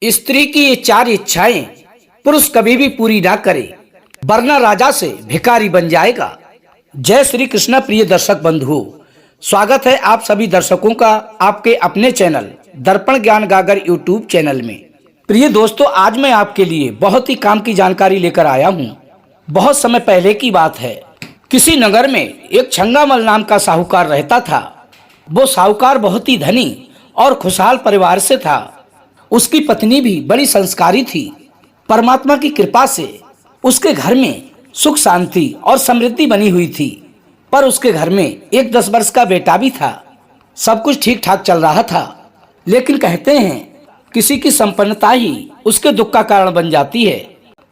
स्त्री की ये चार इच्छाएं पुरुष कभी भी पूरी ना करे, वरना राजा से भिखारी बन जाएगा। जय श्री कृष्ण। प्रिय दर्शक बंधुओं, स्वागत है आप सभी दर्शकों का आपके अपने चैनल दर्पण ज्ञान गागर यूट्यूब चैनल में। प्रिय दोस्तों, आज मैं आपके लिए बहुत ही काम की जानकारी लेकर आया हूँ। बहुत समय पहले की बात है, किसी नगर में एक छंगामल नाम का साहूकार रहता था। वो साहूकार बहुत ही धनी और खुशहाल परिवार से था। उसकी पत्नी भी बड़ी संस्कारी थी। परमात्मा की कृपा से उसके घर में सुख शांति और समृद्धि बनी हुई थी। पर उसके घर में एक 10 वर्ष का बेटा भी था। सब कुछ ठीक ठाक चल रहा था, लेकिन कहते हैं किसी की संपन्नता ही उसके दुख का कारण बन जाती है।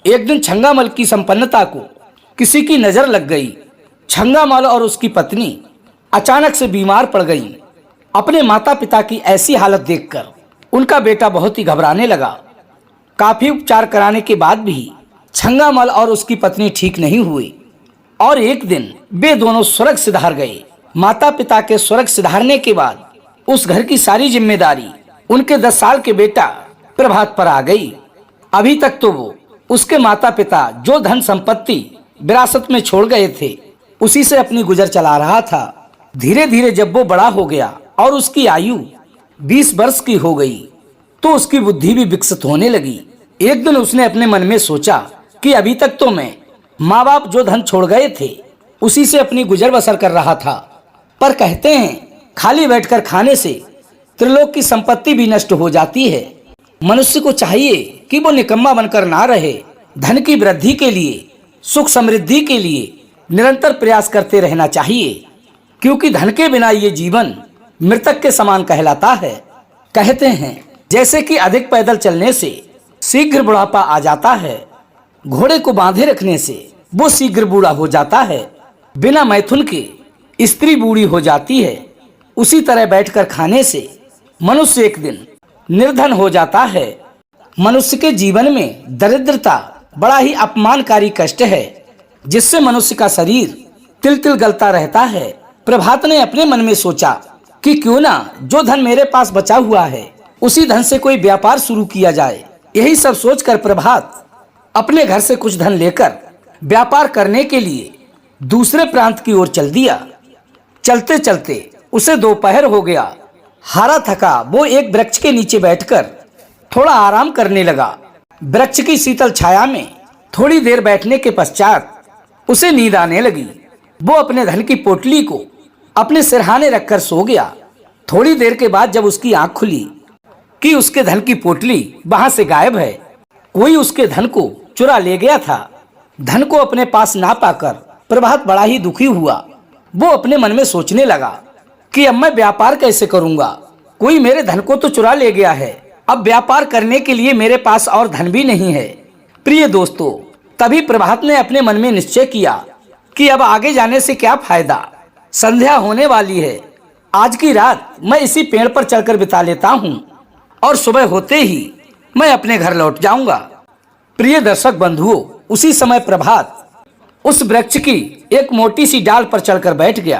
एक दिन छंगामल की संपन्नता को किसी की नजर लग गई। छंगामल और उसकी पत्नी अचानक से बीमार पड़ गई। अपने माता पिता की ऐसी हालत देखकर उनका बेटा बहुत ही घबराने लगा। काफी उपचार कराने के बाद भी छंगामल और उसकी पत्नी ठीक नहीं हुए और एक दिन वे दोनों स्वर्ग सिधार गए। माता पिता के स्वर्ग सिधारने के बाद उस घर की सारी जिम्मेदारी उनके 10 साल के बेटा प्रभात पर आ गई। अभी तक तो वो उसके माता पिता जो धन संपत्ति विरासत में छोड़ गए थे उसी से अपनी गुजर चला रहा था। धीरे धीरे जब वो बड़ा हो गया और उसकी आयु 20 वर्ष की हो गई तो उसकी बुद्धि भी विकसित होने लगी। एक दिन उसने अपने मन में सोचा कि अभी तक तो मैं माँ बाप जो धन छोड़ गए थे उसी से अपनी गुजर बसर कर रहा था। पर कहते हैं खाली बैठकर खाने से त्रिलोक की संपत्ति भी नष्ट हो जाती है। मनुष्य को चाहिए कि वो निकम्मा बनकर ना रहे। धन की वृद्धि के लिए, सुख समृद्धि के लिए निरंतर प्रयास करते रहना चाहिए, क्योंकि धन के बिना ये जीवन मृतक के समान कहलाता है। कहते हैं जैसे कि अधिक पैदल चलने से शीघ्र बुढ़ापा आ जाता है, घोड़े को बांधे रखने से वो शीघ्र बूढ़ा हो जाता है, बिना मैथुन के स्त्री बूढ़ी हो जाती है, उसी तरह बैठकर खाने से मनुष्य एक दिन निर्धन हो जाता है। मनुष्य के जीवन में दरिद्रता बड़ा ही अपमानकारी कष्ट है, जिससे मनुष्य का शरीर तिल तिल गलता रहता है। प्रभात ने अपने मन में सोचा कि क्यों ना जो धन मेरे पास बचा हुआ है उसी धन से कोई व्यापार शुरू किया जाए। यही सब सोचकर प्रभात अपने घर से कुछ धन लेकर व्यापार करने के लिए दूसरे प्रांत की ओर चल दिया। चलते चलते उसे दोपहर हो गया। हारा थका वो एक वृक्ष के नीचे बैठकर थोड़ा आराम करने लगा। वृक्ष की शीतल छाया में थोड़ी देर बैठने के पश्चात उसे नींद आने लगी। वो अपने धन की पोटली को अपने सिरहाने रखकर सो गया। थोड़ी देर के बाद जब उसकी आंख खुली कि उसके धन की पोटली वहां से गायब है। कोई उसके धन को चुरा ले गया था। धन को अपने पास ना पाकर प्रभात बड़ा ही दुखी हुआ। वो अपने मन में सोचने लगा कि अब मैं व्यापार कैसे करूंगा, कोई मेरे धन को तो चुरा ले गया है। अब व्यापार करने के लिए मेरे पास और धन भी नहीं है। प्रिय दोस्तों, तभी प्रभात ने अपने मन में निश्चय किया कि अब आगे जाने से क्या फायदा, संध्या होने वाली है। आज की रात मैं इसी पेड़ पर चढ़कर बिता लेता हूँ और सुबह होते ही मैं अपने घर लौट जाऊंगा। प्रिय दर्शक बंधुओं, उसी समय प्रभात उस वृक्ष की एक मोटी सी डाल पर चढ़कर बैठ गया।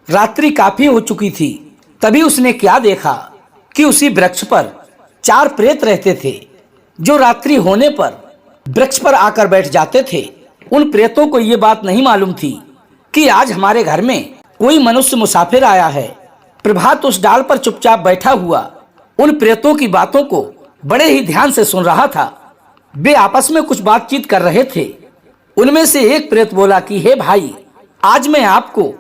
रात्रि काफी हो चुकी थी। तभी उसने क्या देखा कि उसी वृक्ष पर 4 प्रेत रहते थे, जो रात्रि होने पर वृक्ष पर आकर बैठ जाते थे। उन प्रेतों को ये बात नहीं मालूम थी कि आज हमारे घर में कोई मनुष्य मुसाफिर आया है। प्रभात उस डाल पर चुपचाप बैठा हुआ उन प्रेतों की बातों को बड़े ही ध्यान से सुन रहा था। वे आपस में कुछ बातचीत कर रहे थे। उनमें से एक प्रेत बोला कि हे भाई, आज मैं आपको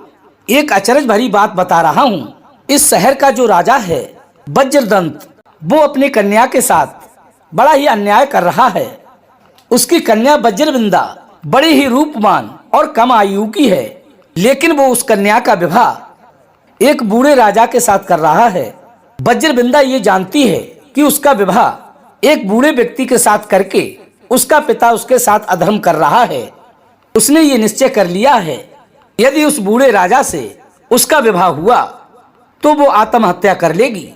एक अचरज भरी बात बता रहा हूँ। इस शहर का जो राजा है वज्रदंत, वो अपनी कन्या के साथ बड़ा ही अन्याय कर रहा है। उसकी कन्या वज्रविंदा बड़ी ही रूपवान और कम आयु की है, लेकिन वो उस कन्या का विवाह एक बूढ़े राजा के साथ कर रहा है। वज्रविंदा ये जानती है कि उसका विवाह एक बूढ़े व्यक्ति के साथ करके उसका पिता उसके साथ अधर्म कर रहा है। उसने ये निश्चय कर लिया है, यदि उस बूढ़े राजा से उसका विवाह हुआ तो वो आत्महत्या कर लेगी।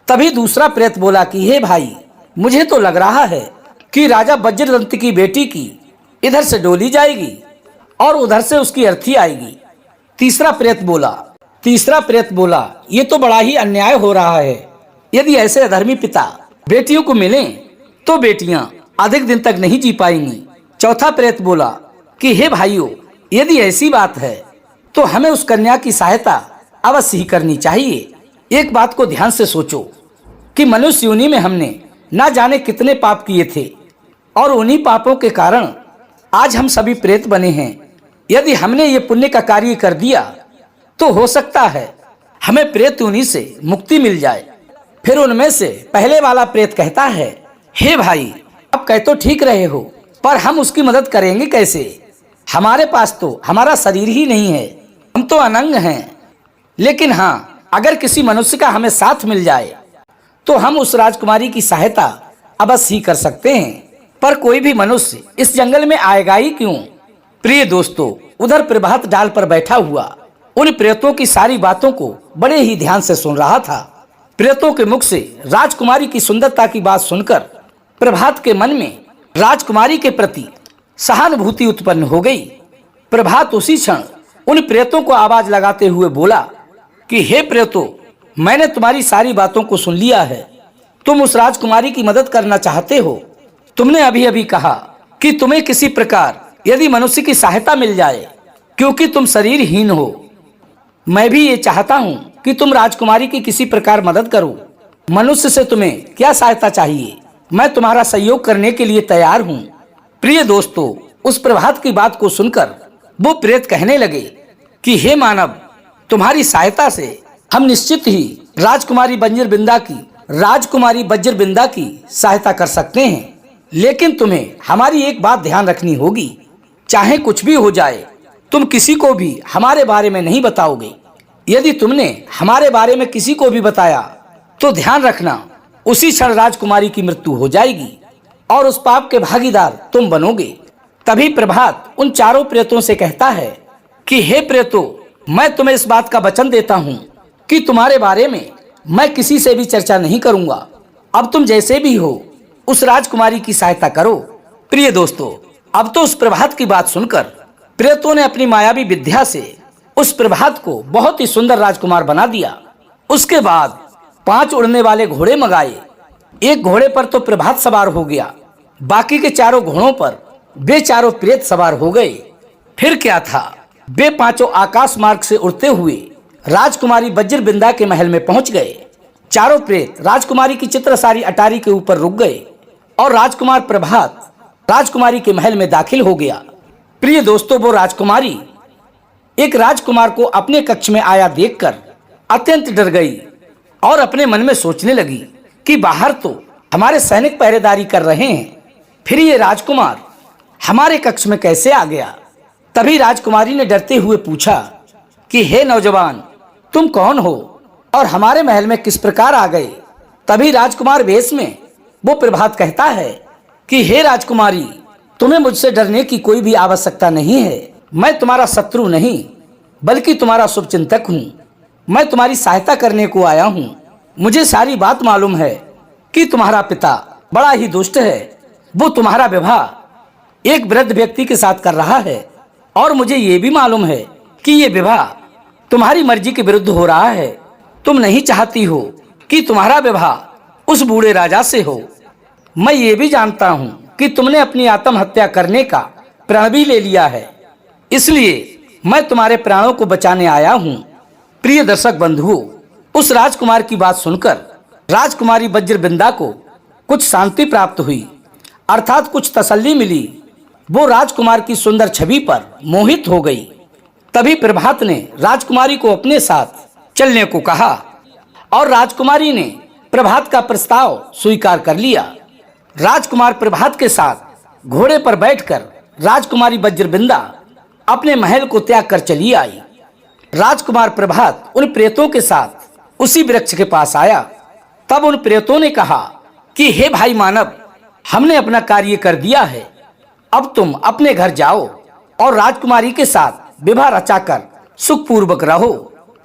तभी दूसरा प्रेत बोला कि हे भाई, मुझे तो लग रहा है कि राजा वज्रदंत की बेटी की इधर से डोली जाएगी और उधर से उसकी अर्थी आएगी। तीसरा प्रेत बोला ये तो बड़ा ही अन्याय हो रहा है। यदि ऐसे अधर्मी पिता बेटियों को मिलें तो बेटियां अधिक दिन तक नहीं जी पाएंगी। चौथा प्रेत बोला कि हे भाइयों, यदि ऐसी बात है तो हमें उस कन्या की सहायता अवश्य ही करनी चाहिए। एक बात को ध्यान से सोचो कि मनुष्य योनि में हमने ना जाने कितने पाप किए थे और उन्हीं पापों के कारण आज हम सभी प्रेत बने हैं। यदि हमने ये पुण्य का कार्य कर दिया तो हो सकता है हमें प्रेत योनि से मुक्ति मिल जाए। फिर उनमें से पहले वाला प्रेत कहता है, हे भाई, अब कह तो ठीक रहे हो, पर हम उसकी मदद करेंगे कैसे? हमारे पास तो हमारा शरीर ही नहीं है, हम तो अनंग हैं। लेकिन हाँ, अगर किसी मनुष्य का हमें साथ मिल जाए तो हम उस राजकुमारी की सहायता अवश्य ही कर सकते हैं। पर कोई भी मनुष्य इस जंगल में आएगा ही क्यों? प्रिय दोस्तों, उधर प्रभात डाल पर बैठा हुआ उन प्रेतों की सारी बातों को बड़े ही ध्यान से सुन रहा था। प्रेतों के मुख से राजकुमारी की सुंदरता की बात सुनकर प्रभात के मन में राजकुमारी के प्रति सहानुभूति उत्पन्न हो गई। प्रभात उसी क्षण उन प्रेतों को आवाज लगाते हुए बोला कि हे प्रेतों, मैंने तुम्हारी सारी बातों को सुन लिया है। तुम उस राजकुमारी की मदद करना चाहते हो। तुमने अभी अभी कहा कि तुम्हें किसी प्रकार यदि मनुष्य की सहायता मिल जाए क्योंकि तुम शरीरहीन हो। मैं भी ये चाहता हूँ कि तुम राजकुमारी की किसी प्रकार मदद करो। मनुष्य से तुम्हें क्या सहायता चाहिए, मैं तुम्हारा सहयोग करने के लिए तैयार हूँ। प्रिय दोस्तों, उस प्रभात की बात को सुनकर वो प्रेत कहने लगे कि हे मानव, तुम्हारी सहायता से हम निश्चित ही राजकुमारी बज्र बिंदा की सहायता कर सकते हैं। लेकिन तुम्हें हमारी एक बात ध्यान रखनी होगी, चाहे कुछ भी हो जाए तुम किसी को भी हमारे बारे में नहीं बताओगे। यदि तुमने हमारे बारे में किसी को भी बताया तो ध्यान रखना, उसी क्षण राजकुमारी की मृत्यु हो जाएगी और उस पाप के भागीदार तुम बनोगे। तभी प्रभात उन चारों प्रेतों से कहता है कि हे प्रेतों, मैं तुम्हें इस बात का वचन देता हूँ कि तुम्हारे बारे में मैं किसी से भी चर्चा नहीं करूंगा। अब तुम जैसे भी हो उस राजकुमारी की सहायता करो। प्रिय दोस्तों, अब तो उस प्रभात की बात सुनकर प्रेतों ने अपनी मायावी विद्या से उस प्रभात को बहुत ही सुंदर राजकुमार बना दिया। उसके बाद 5 उड़ने वाले घोड़े मंगाए। एक घोड़े पर तो प्रभात सवार हो गया, बाकी के 4 घोड़ों पर वे चारों प्रेत सवार हो गए। फिर क्या था, वे 5 आकाश मार्ग से उड़ते हुए राजकुमारी बज्र बिंदा के महल में पहुंच गए। चारों प्रेत राजकुमारी की चित्रसारी अटारी के ऊपर रुक गए और राजकुमार प्रभात राजकुमारी के महल में दाखिल हो गया। प्रिय दोस्तों, वो राजकुमारी एक राजकुमार को अपने कक्ष में आया देखकर अत्यंत डर गई और अपने मन में सोचने लगी कि बाहर तो हमारे सैनिक पहरेदारी कर रहे हैं, फिर ये राजकुमार हमारे कक्ष में कैसे आ गया? तभी राजकुमारी ने डरते हुए पूछा कि हे नौजवान, तुम कौन हो और हमारे महल में किस प्रकार आ गए? तभी राजकुमार वेश में वो प्रभात कहता है कि हे राजकुमारी, तुम्हें मुझसे डरने की कोई भी आवश्यकता नहीं है। मैं तुम्हारा शत्रु नहीं बल्कि तुम्हारा शुभचिंतक हूँ। मैं तुम्हारी सहायता करने को आया हूँ। मुझे सारी बात मालूम है कि तुम्हारा पिता बड़ा ही दुष्ट है। वो तुम्हारा विवाह एक वृद्ध व्यक्ति के साथ कर रहा है और मुझे ये भी मालूम है कि ये विवाह तुम्हारी मर्जी के विरुद्ध हो रहा है। तुम नहीं चाहती हो कि तुम्हारा विवाह उस बूढ़े राजा से हो। मैं ये भी जानता हूँ कि तुमने अपनी आत्महत्या करने का प्रण भी ले लिया है, इसलिए मैं तुम्हारे प्राणों को बचाने आया हूँ। प्रिय दर्शक बंधुओं, उस राजकुमार की बात सुनकर राजकुमारी बज्र बिंदा को कुछ शांति प्राप्त हुई, अर्थात कुछ तसल्ली मिली। वो राजकुमार की सुंदर छवि पर मोहित हो गई। तभी प्रभात ने राजकुमारी को अपने साथ चलने को कहा और राजकुमारी ने प्रभात का प्रस्ताव स्वीकार कर लिया। राजकुमार प्रभात के साथ घोड़े पर बैठकर राजकुमारी बज्र बिंदा अपने महल को त्याग कर चली आई। राजकुमार प्रभात उन प्रेतों के साथ उसी वृक्ष के पास आया। तब उन प्रेतों ने कहा कि हे भाई मानव, हमने अपना कार्य कर दिया है, अब तुम अपने घर जाओ और राजकुमारी के साथ विवाह रचाकर सुखपूर्वक रहो,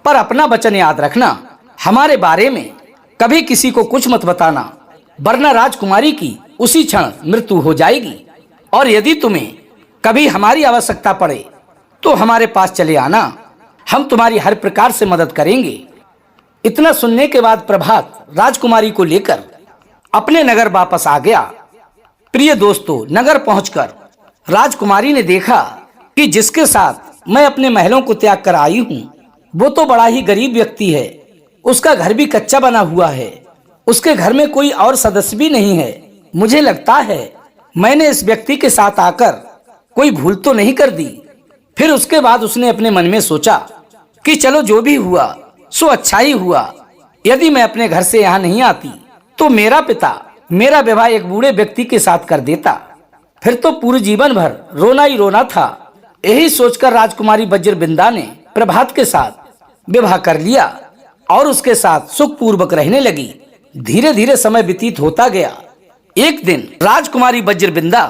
पर अपना वचन याद रखना, हमारे बारे में कभी किसी को कुछ मत बताना, वरना राजकुमारी की उसी क्षण मृत्यु हो जाएगी। और यदि तुम्हें कभी हमारी आवश्यकता पड़े तो हमारे पास चले आना, हम तुम्हारी हर प्रकार से मदद करेंगे। इतना सुनने के बाद प्रभात राजकुमारी को लेकर अपने नगर वापस आ गया प्रिय दोस्तों, नगर पहुंचकर राजकुमारी ने देखा कि जिसके साथ मैं अपने महलों को त्याग कर आई हूँ वो तो बड़ा ही गरीब व्यक्ति है। उसका घर भी कच्चा बना हुआ है। उसके घर में कोई और सदस्य भी नहीं है। मुझे लगता है मैंने इस व्यक्ति के साथ आकर कोई भूल तो नहीं कर दी। फिर उसके बाद उसने अपने मन में सोचा कि चलो जो भी हुआ सो अच्छा ही हुआ। यदि मैं अपने घर से यहाँ नहीं आती तो मेरा पिता मेरा विवाह एक बूढ़े व्यक्ति के साथ कर देता, फिर तो पूरे जीवन भर रोना ही रोना था। यही सोचकर राजकुमारी वज्रबिंदा ने प्रभात के साथ विवाह कर लिया और उसके साथ सुख पूर्वक रहने लगी। धीरे धीरे समय व्यतीत होता गया। एक दिन राजकुमारी वज्रबिंदा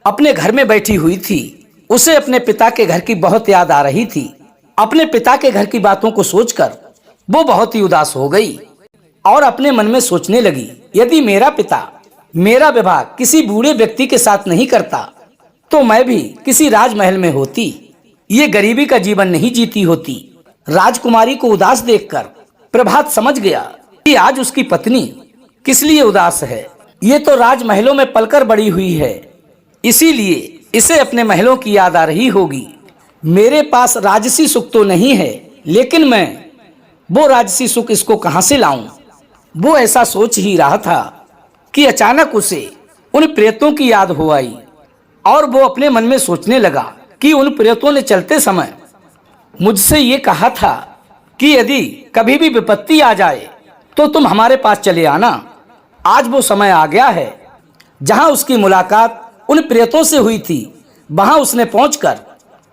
अपने घर में बैठी हुई थी। उसे अपने पिता के घर की बहुत याद आ रही थी। अपने पिता के घर की बातों को सोचकर वो बहुत ही उदास हो गई और अपने मन में सोचने लगी, यदि मेरा पिता मेरा विवाह किसी बूढ़े व्यक्ति के साथ नहीं करता तो मैं भी किसी राजमहल में होती, ये गरीबी का जीवन नहीं जीती होती। राजकुमारी को उदास देखकर प्रभात समझ गया कि आज उसकी पत्नी किस लिए उदास है। ये तो राजमहलों में पलकर बड़ी हुई है, इसीलिए इसे अपने महलों की याद आ रही होगी। मेरे पास राजसी सुख तो नहीं है, लेकिन मैं वो राजसी सुख इसको कहां से लाऊं। वो ऐसा सोच ही रहा था कि अचानक उसे उन प्रेतों की याद हो आई और वो अपने मन में सोचने लगा कि उन प्रेतों ने चलते समय मुझसे ये कहा था कि यदि कभी भी विपत्ति आ जाए तो तुम हमारे पास चले आना। आज वो समय आ गया है जहां उसकी मुलाकात उन प्रेतों से हुई थी। वहां उसने पहुंचकर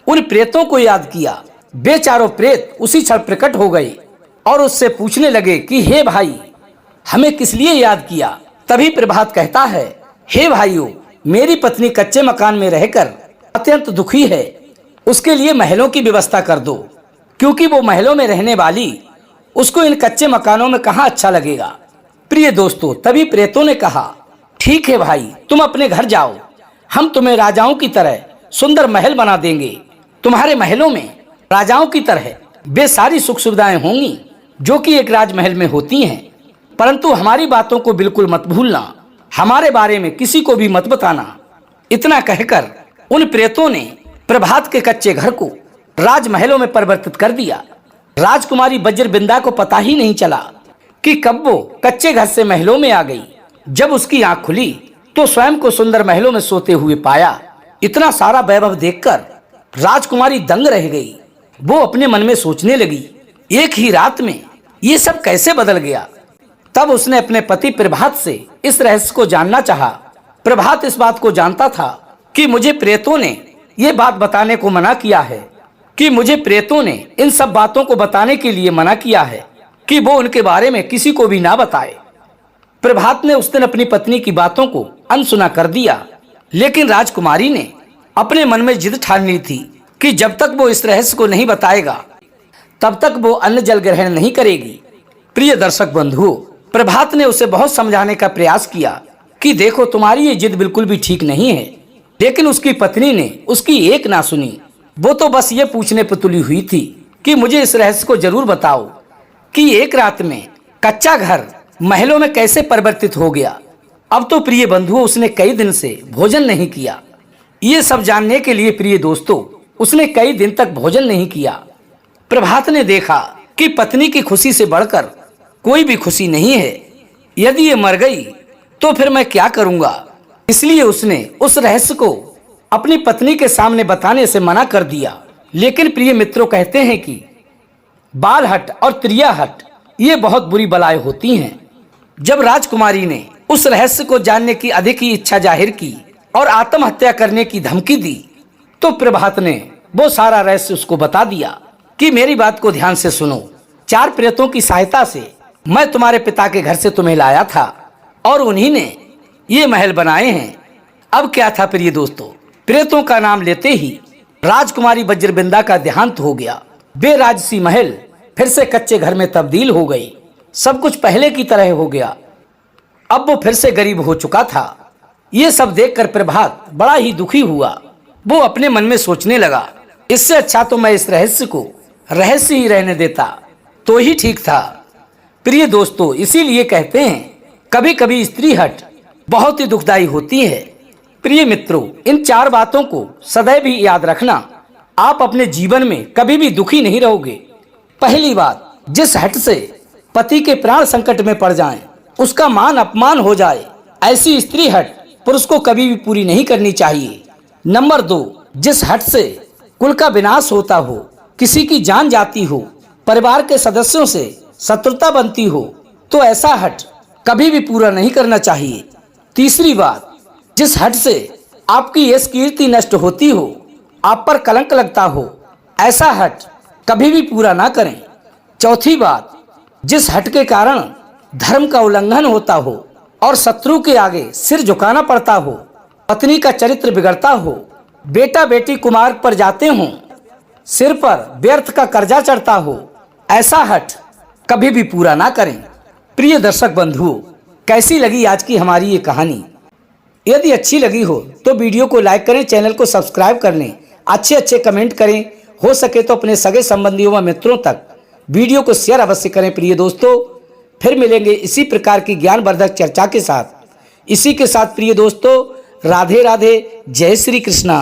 उन प्रेतों को याद किया। बेचारों प्रेत उसी क्षण प्रकट हो गए और उससे पूछने लगे कि हे भाई, हमें किस लिए याद किया। तभी प्रभात कहता है, हे भाइयों, मेरी पत्नी कच्चे मकान में रहकर अत्यंत दुखी है। उसके लिए महलों की व्यवस्था कर दो, क्योंकि वो महलों में रहने वाली उसको इन कच्चे मकानों में कहाँ अच्छा लगेगा। प्रिय दोस्तों, तभी प्रेतों ने कहा, ठीक है भाई, तुम अपने घर जाओ, हम तुम्हें राजाओं की तरह सुंदर महल बना देंगे। तुम्हारे महलों में राजाओं की तरह वे सारी सुख सुविधाएं होंगी जो कि एक राजमहल में होती हैं। परंतु हमारी बातों को बिल्कुल मत भूलना, हमारे बारे में किसी को भी मत बताना। इतना कहकर उन प्रेतों ने प्रभात के कच्चे घर को राजमहलों में परिवर्तित कर दिया। राजकुमारी वज्रबिंदा को पता ही नहीं चला कि कब वो कच्चे घर से महलों में आ गई। जब उसकी आंख खुली तो स्वयं को सुंदर महलों में सोते हुए पाया। इतना सारा वैभव देखकर राजकुमारी दंग रह गई। वो अपने मन में सोचने लगी, एक ही रात में ये सब कैसे बदल गया। तब उसने अपने पति प्रभात से इस रहस्य को जानना चाहा। प्रभात इस बात को जानता था कि मुझे प्रेतों ने ये बात बताने को मना किया है, कि मुझे प्रेतों ने इन सब बातों को बताने के लिए मना किया है कि वो उनके बारे में किसी को भी ना बताए। प्रभात ने उस दिन अपनी पत्नी की बातों को अनसुना कर दिया, लेकिन राजकुमारी ने अपने मन में जिद ठान ली थी कि जब तक वो इस रहस्य को नहीं बताएगा तब तक वो अन्न जल ग्रहण नहीं करेगी। प्रिय दर्शक बंधुओं, प्रभात ने उसे बहुत समझाने का प्रयास किया कि देखो, तुम्हारी ये जिद बिल्कुल भी ठीक नहीं है, लेकिन उसकी पत्नी ने उसकी एक ना सुनी। वो तो बस ये पूछने पर तुली हुई थी कि मुझे इस रहस्य को जरूर बताओ कि एक रात में कच्चा घर महलों में कैसे परिवर्तित हो गया। अब तो प्रिय बंधुओं, उसने कई दिन से भोजन नहीं किया। ये सब जानने के लिए प्रिय दोस्तों, उसने कई दिन तक भोजन नहीं किया। प्रभात ने देखा कि पत्नी की खुशी से बढ़कर कोई भी खुशी नहीं है। यदि ये मर गई तो फिर मैं क्या करूंगा। इसलिए उसने उस रहस्य को अपनी पत्नी के सामने बताने से मना कर दिया। लेकिन प्रिय मित्रों, कहते हैं कि बालहट और त्रियाहट ये बहुत बुरी बलाएं होती हैं। जब राजकुमारी ने उस रहस्य को जानने की अधिक ही इच्छा जाहिर की और आत्महत्या करने की धमकी दी तो प्रभात ने वो सारा रहस्य उसको बता दिया कि मेरी बात को ध्यान से सुनो। 4 प्रेतों की सहायता से मैं तुम्हारे पिता के घर से तुम्हें लाया था और उन्हीं ने ये महल बनाए हैं। अब क्या था प्रिय दोस्तों, प्रेतों का नाम लेते ही राजकुमारी वज्रबिंदा का देहांत हो गया। वे राजसी महल फिर से कच्चे घर में तब्दील हो गई। सब कुछ पहले की तरह हो गया। अब वो फिर से गरीब हो चुका था। ये सब देखकर प्रभात बड़ा ही दुखी हुआ। वो अपने मन में सोचने लगा, इससे अच्छा तो मैं इस रहस्य को रहस्य ही रहने देता तो ही ठीक था। प्रिय दोस्तों, इसीलिए कहते हैं कभी कभी स्त्री हट बहुत ही दुखदायी होती है। प्रिय मित्रों, इन 4 बातों को सदैव भी याद रखना। आप अपने जीवन में कभी भी दुखी नहीं रहोगे। पहली बात, जिस हट से पति के प्राण संकट में पड़ जाएं, उसका मान अपमान हो जाए, ऐसी स्त्री हट पुरुष को कभी भी पूरी नहीं करनी चाहिए। नंबर 2, जिस हट से कुल का विनाश होता हो, किसी की जान जाती हो, परिवार के सदस्यों से शत्रुता बनती हो, तो ऐसा हट कभी भी पूरा नहीं करना चाहिए। तीसरी बात, जिस हट से आपकी यश कीर्ति नष्ट होती हो, आप पर कलंक लगता हो, ऐसा हट कभी भी पूरा ना करें। चौथी बात, जिस हट के कारण धर्म का उल्लंघन होता हो और शत्रु के आगे सिर झुकाना पड़ता हो, पत्नी का चरित्र बिगड़ता हो, बेटा बेटी कुमार्ग पर जाते हों, सिर पर व्यर्थ का कर्जा चढ़ता हो, ऐसा हट कभी भी पूरा ना करें। प्रिय दर्शक बंधुओं, कैसी लगी आज की हमारी ये कहानी? यदि अच्छी लगी हो तो वीडियो को लाइक करें, चैनल को सब्सक्राइब कर लें, अच्छे कमेंट करें, हो सके तो अपने सगे संबंधियों व मित्रों तक वीडियो को शेयर अवश्य करें। प्रिय दोस्तों, फिर मिलेंगे इसी प्रकार की ज्ञानवर्धक चर्चा के साथ। इसी के साथ प्रिय दोस्तों, राधे राधे, जय श्री कृष्णा।